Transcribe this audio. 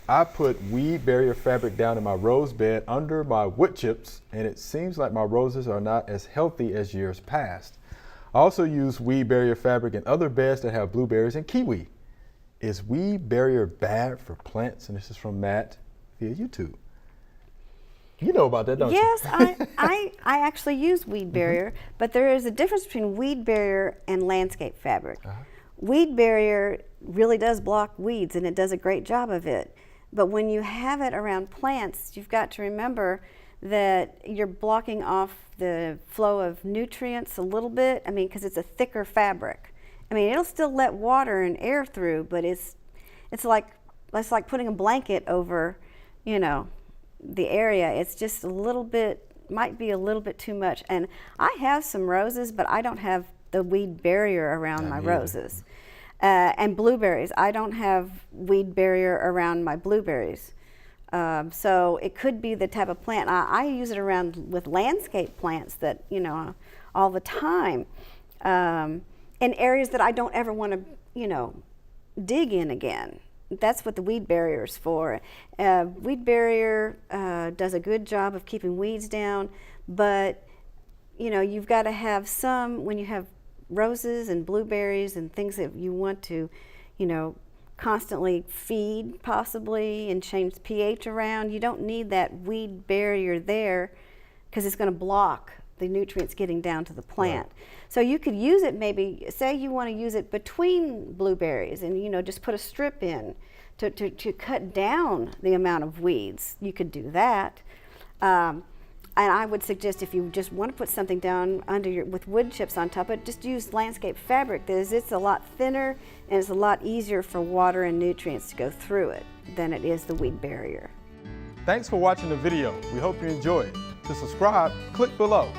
I put weed barrier fabric down in my rose bed under my wood chips, and it seems like my roses are not as healthy as years past. I also use weed barrier fabric in other beds that have blueberries and kiwi. Is weed barrier bad for plants? And this is from Matt via YouTube. You know about that, don't yes, you? Yes, I actually use weed barrier, but there is a difference between weed barrier and landscape fabric. Weed barrier really does block weeds, and it does a great job of it. But when you have it around plants, you've got to remember that you're blocking off the flow of nutrients a little bit. I mean, because it's a thicker fabric. I mean, it'll still let water and air through, but it's like putting a blanket over, you know, the area. It's just a little bit, might be a little bit too much. And I have some roses, but I don't have the weed barrier around my roses. And blueberries, I don't have weed barrier around my blueberries. So it could be the type of plant. I use it around with landscape plants that, you know, all the time. In areas that I don't ever want to, you know, dig in again. That's what the weed barrier is for. Weed barrier does a good job of keeping weeds down, but, you know, you've got to have some, when you have roses and blueberries and things that you want to, you know, constantly feed possibly and change the pH around, you don't need that weed barrier there because it's going to block the nutrients getting down to the plant. Right. So you could use it, maybe, say you want to use it between blueberries and, you know, just put a strip in to cut down the amount of weeds. You could do that. And I would suggest if you just want to put something down under with wood chips on top of it, just use landscape fabric. It's a lot thinner and it's a lot easier for water and nutrients to go through it than it is the weed barrier. Thanks for watching the video. We hope you enjoy it. To subscribe, click below.